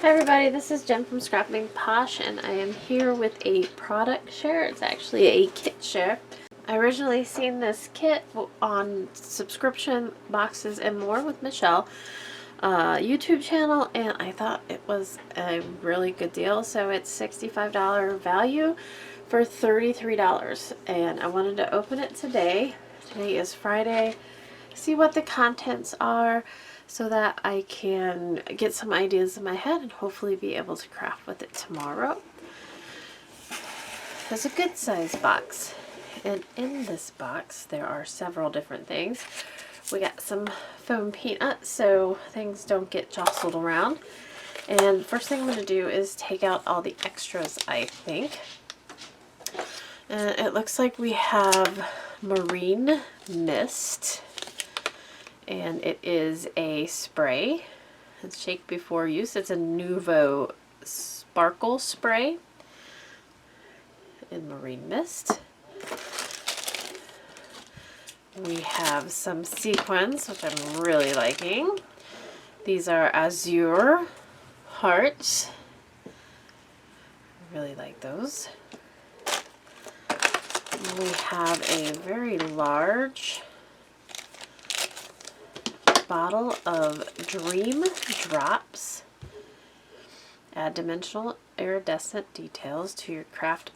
Hi everybody, this is Jen from Scrapping Posh, and I am here with a product share. It's actually a kit share. I originally seen this kit on Subscription Boxes and More with Michelle YouTube channel, and I thought it was a really good deal. So it's $65 value for $33, and I wanted to open it today. Today is Friday. See what the contents are, so that I can get some ideas in my head and hopefully be able to craft with it tomorrow. There's a good size box, and in this box there are several different things. We got some foam peanuts so things don't get jostled around. And first thing I'm going to do is take out all the extras, I think. And it looks like we have Marine Mist. And it is a spray. It's shake before use. It's a Nuvo Sparkle Spray in Marine Mist. We have some sequins, which I'm really liking. These are Azure Hearts. I really like those. We have a very large bottle of Dream Drops. Add dimensional iridescent details to your craft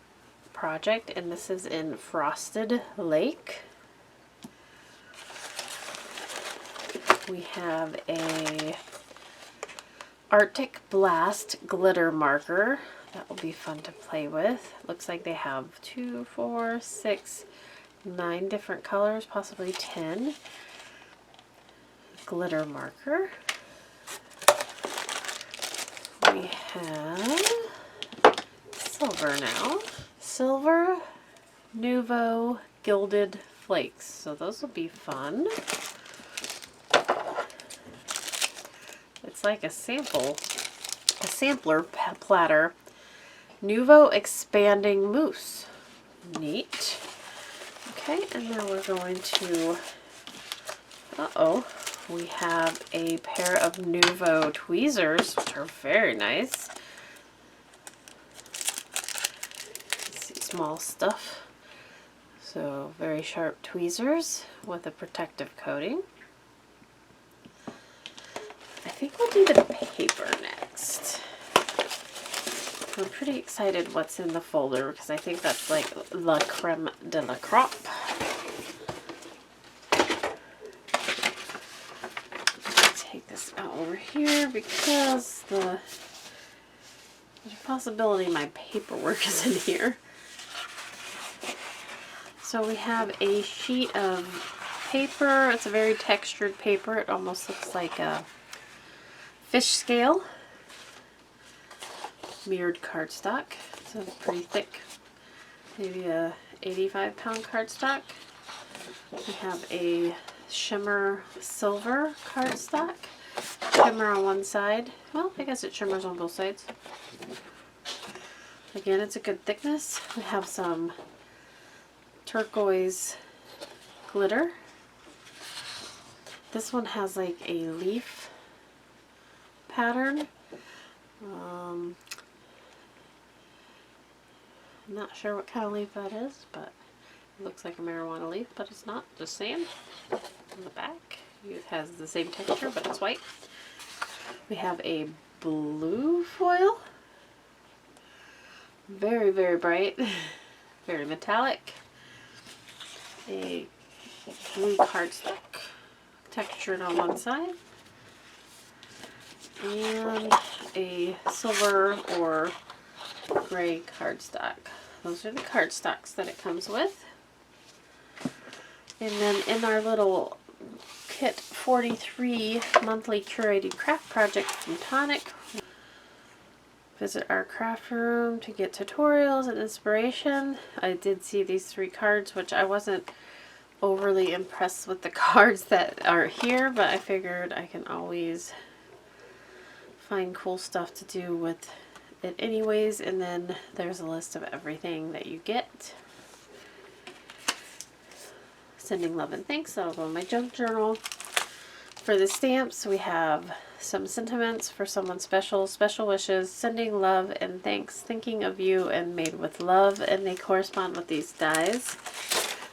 project, and this is in Frosted Lake. We have a Arctic Blast glitter marker. That will be fun to play with. Looks like they have 2, 4, 6, 9 different colors, possibly 10. Glitter marker. We have silver now. Silver Nuvo Gilded Flakes. So those will be fun. It's like a sampler platter. Nuvo Expanding Mousse. Neat. Okay, and now we're going to, we have a pair of Nuvo tweezers, which are very nice. Let's see, small stuff. So very sharp tweezers with a protective coating. I think we'll do the paper next. I'm pretty excited what's in the folder because I think that's like la creme de la crop. Take this out over here because there's a possibility my paperwork is in here. So we have a sheet of paper. It's a very textured paper. It almost looks like a fish scale. Mirrored cardstock. So pretty thick. Maybe a 85-pound cardstock. We have a shimmer silver cardstock. Shimmer on one side. Well, I guess it shimmers on both sides. Again, it's a good thickness. We have some turquoise glitter. This one has like a leaf pattern. I'm not sure what kind of leaf that is, but it looks like a marijuana leaf, but it's not. Just saying. On the back, it has the same texture, but it's white. We have a blue foil. Very, very bright. Very metallic. A blue cardstock, textured on one side. And a silver or gray cardstock. Those are the cardstocks that it comes with. And then in our little kit 43 monthly curated craft project from Tonic, visit our craft room to get tutorials and inspiration. I did see these 3 cards, which I wasn't overly impressed with the cards that are here, but I figured I can always find cool stuff to do with it anyways. And then there's a list of everything that you get. Sending love and thanks. That'll go in my junk journal. For the stamps, we have some sentiments for someone special, special wishes, sending love and thanks, thinking of you, and made with love. And they correspond with these dies.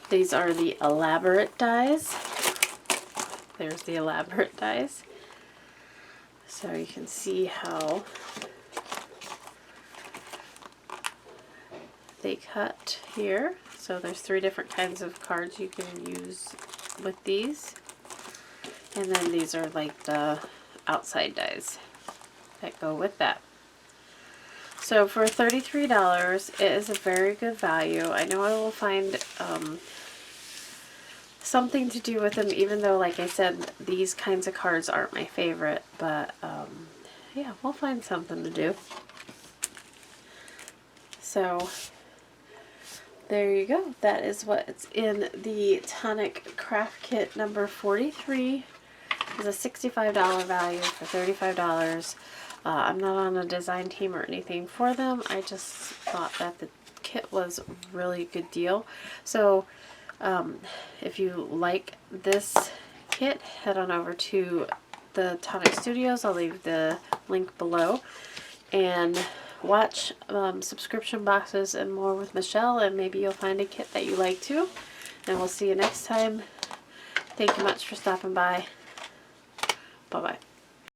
These are the elaborate dies. There's the elaborate dies. So you can see how they cut here. So there's 3 different kinds of cards you can use with these. And then these are like the outside dies that go with that. So for $33, it is a very good value. I know I will find something to do with them, even though, like I said, these kinds of cards aren't my favorite. But yeah, we'll find something to do. So there you go. That is what's in the Tonic Craft Kit number 43. It's a $65 value for $35. I'm not on a design team or anything for them. I just thought that the kit was a really good deal. So if you like this kit, head on over to the Tonic Studios. I'll leave the link below. And watch subscription boxes and more with Michelle, and maybe you'll find a kit that you like too. And we'll see you next time. Thank you much for stopping by. Bye-bye.